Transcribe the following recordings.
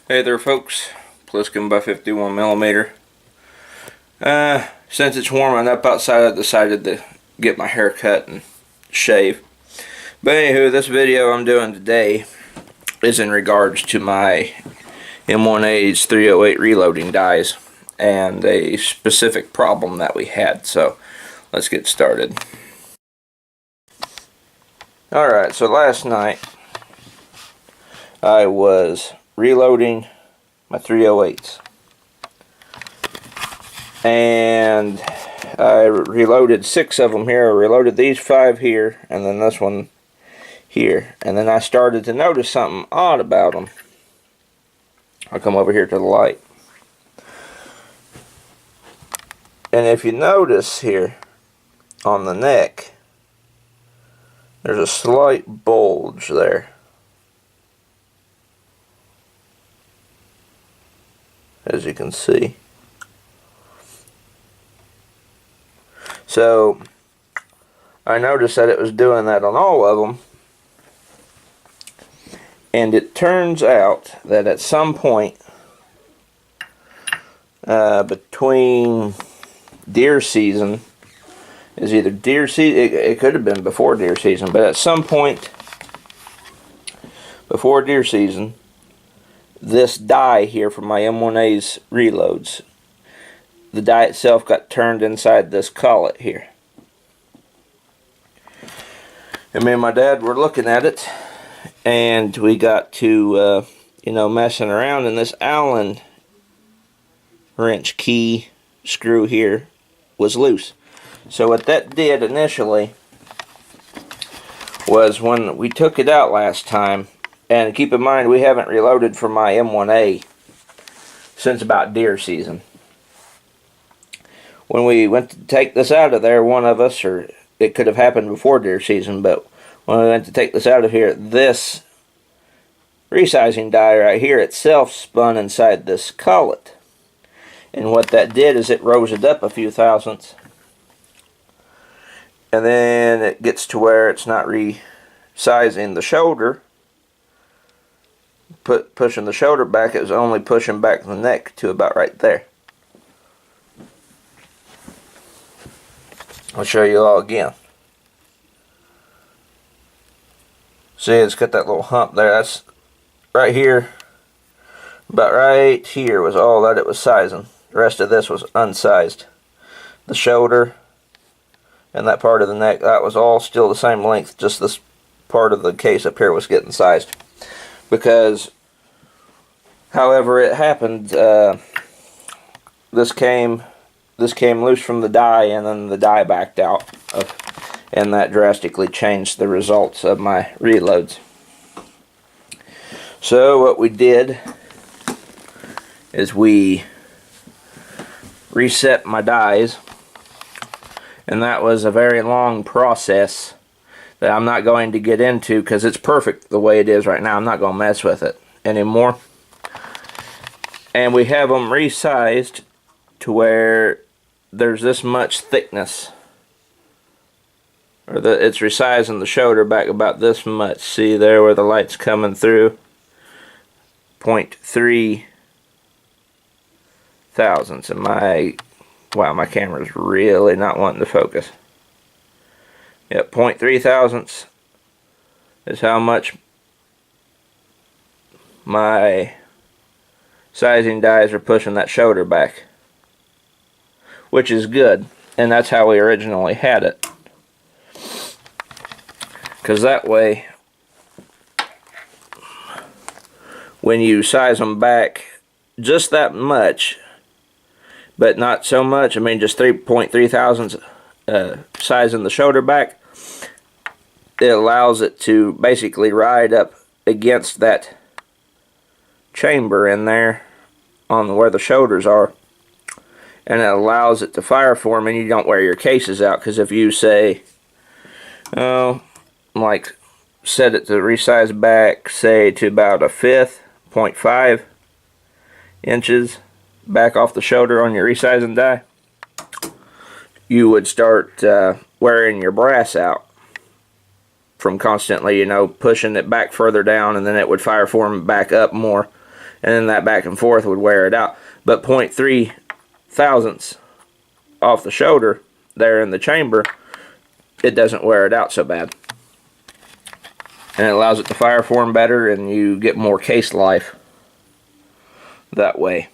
Hey there folks, Pliskin by 51mm. Since it's warming up outside, I decided to get my hair cut and shave. But anywho, this video I'm doing today is in regards to my M1A's 308 reloading dies and a specific problem that we had. So let's get started. Alright, so last night I was reloading my 308s, and I reloaded 6 of them here. I reloaded these 5 here, and then this one here, and then I started to notice something odd about them. I'll come over here to the light, and if you notice here on the neck, there's a slight bulge there. As you can see. So I noticed that it was doing that on all of them, and it turns out that at some point between deer season, is either deer season, it could have been before deer season, but at some point before deer season, this die here from my M1A's reloads, the die itself got turned inside this collet here. And me and my dad were looking at it, and we got to messing around, and this Allen wrench key screw here was loose. So what that did initially was, when we took it out last time, and keep in mind, we haven't reloaded for my M1A since about deer season. When we went to take this out of there, one of us, or it could have happened before deer season, but when we went to take this out of here, this resizing die right here itself spun inside this collet. And what that did is it rose it up a few thousandths. And then it gets to where it's not resizing the shoulder, pushing the shoulder back. It was only pushing back the neck to about right there. I'll show you all again. See, it's got that little hump there. That's right here. About right here was all that it was sizing. The rest of this was unsized. The shoulder and that part of the neck, that was all still the same length. Just this part of the case up here was getting sized. Because however it happened, this came loose from the die, and then the die backed out, and that drastically changed the results of my reloads. So what we did is we reset my dies, and that was a very long process that I'm not going to get into because it's perfect the way it is right now. I'm not going to mess with it anymore. And we have them resized to where there's this much thickness, or it's resizing the shoulder back about this much. See there where the light's coming through? 0.3 thousandths. And my camera's really not wanting to focus. Yep, 0.3 thousandths is how much my sizing dies are pushing that shoulder back, which is good, and that's how we originally had it, because that way when you size them back just that much, but not so much, I mean just 3.3 thousandths sizing the shoulder back, it allows it to basically ride up against that chamber in there on where the shoulders are, and it allows it to fire form, and you don't wear your cases out. Because if you say, like set it to resize back, say to about 1/5, 0.5 inches back off the shoulder on your resizing die, you would start wearing your brass out from constantly, pushing it back further down, and then it would fire form back up more, and then that back and forth would wear it out. But 0.3 thousandths off the shoulder there in the chamber, it doesn't wear it out so bad. And it allows it to fire form better, and you get more case life that way.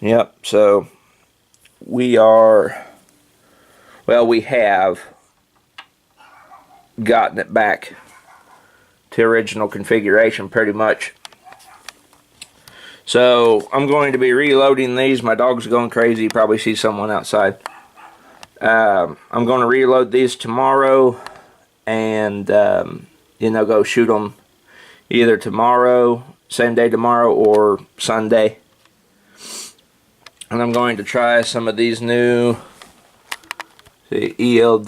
Yep, so we have gotten it back to original configuration pretty much. So I'm going to be reloading these. My dog's going crazy. You probably see someone outside. I'm going to reload these tomorrow, and go shoot them either tomorrow, same day tomorrow, or Sunday. And I'm going to try some of these new ELD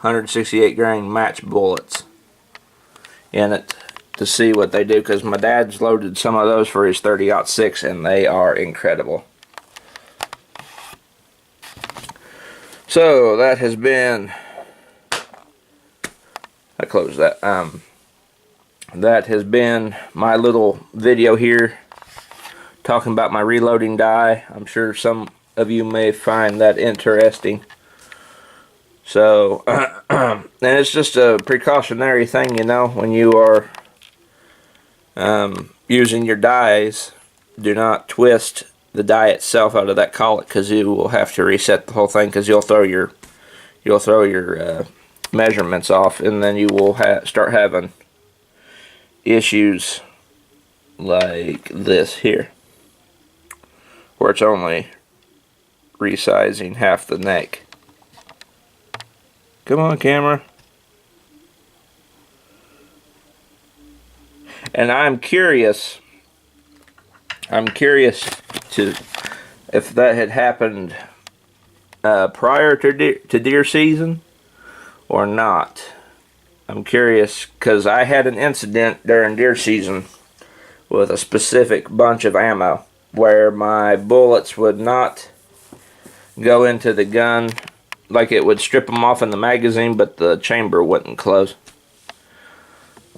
168 grain match bullets in it to see what they do, because my dad's loaded some of those for his 30-06 and they are incredible. So that has been, I closed that. That has been my little video here talking about my reloading die. I'm sure some of you may find that interesting. So, and it's just a precautionary thing, when you are using your dies. Do not twist the die itself out of that collet, because you will have to reset the whole thing, because you'll throw your measurements off, and then you will start having issues like this here, where it's only resizing half the neck. Come on, camera. And I'm curious to if that had happened prior to deer season or not. I'm curious, because I had an incident during deer season with a specific bunch of ammo where my bullets would not go into the gun. Like, it would strip them off in the magazine, but the chamber wouldn't close.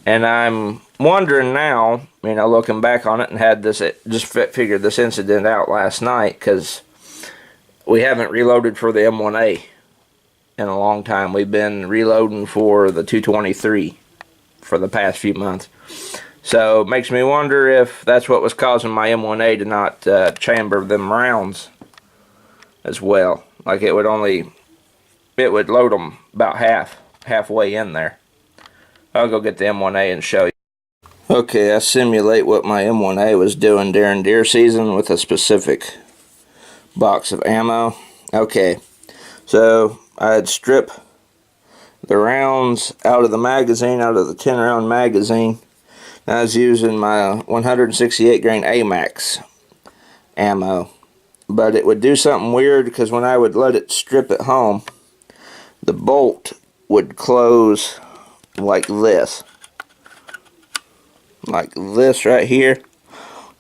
And I'm wondering now, looking back on it, and had this, just figured this incident out last night, because we haven't reloaded for the M1A in a long time. We've been reloading for the 223 for the past few months. So it makes me wonder if that's what was causing my M1A to not chamber them rounds as well. Like, it would load them about halfway in there. I'll go get the M1A and show you. Okay, I simulate what my M1A was doing during deer season with a specific box of ammo. Okay, so I'd strip the rounds out of the magazine, out of the 10 round magazine. I was using my 168 grain AMAX ammo, but it would do something weird, because when I would let it strip at home, the bolt would close like this right here,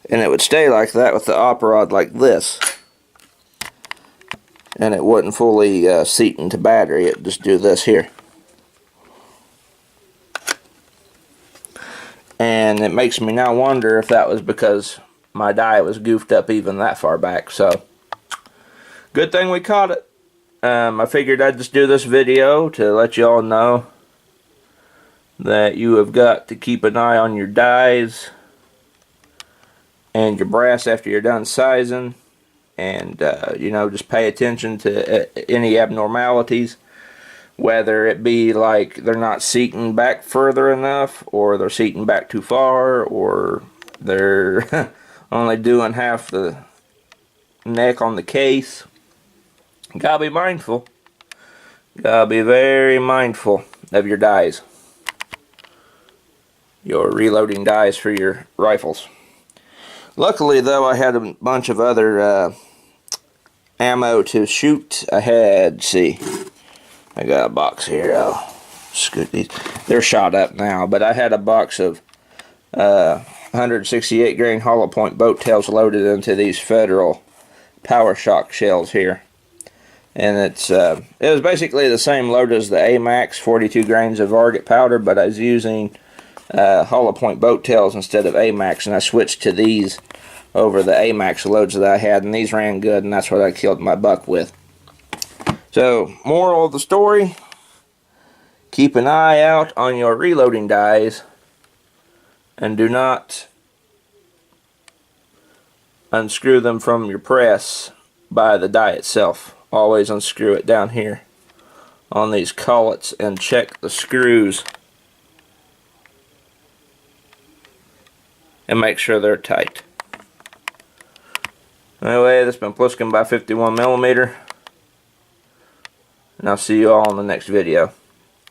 and it would stay like that with the op rod like this, and it wouldn't fully seat into battery. It'd just do this here. And it makes me now wonder if that was because my die was goofed up even that far back. So, good thing we caught it. I figured I'd just do this video to let you all know that you have got to keep an eye on your dies and your brass after you're done sizing. And, just pay attention to any abnormalities. Whether it be like they're not seating back further enough, or they're seating back too far, or they're only doing half the neck on the case. Gotta be mindful. Gotta be very mindful of your dies. Your reloading dies for your rifles. Luckily, though, I had a bunch of other ammo to shoot. I had, I got a box here. I'll scoot these. They're shot up now, but I had a box of 168 grain hollow point boat tails loaded into these Federal Power Shock shells here. And it was basically the same load as the A-Max, 42 grains of varget powder, but I was using hollow point boat tails instead of A-Max, and I switched to these over the A-Max loads that I had, and these ran good, and that's what I killed my buck with. So, moral of the story, keep an eye out on your reloading dies, and do not unscrew them from your press by the die itself. Always unscrew it down here on these collets and check the screws and make sure they're tight. Anyway, this has been Pliskin by 51mm, and I'll see you all in the next video.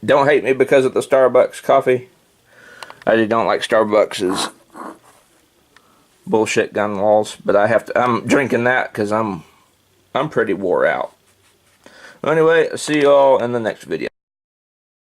Don't hate me because of the Starbucks coffee. I really don't like Starbucks' bullshit gun walls, but I'm drinking that because I'm pretty wore out. Anyway, I'll see you all in the next video.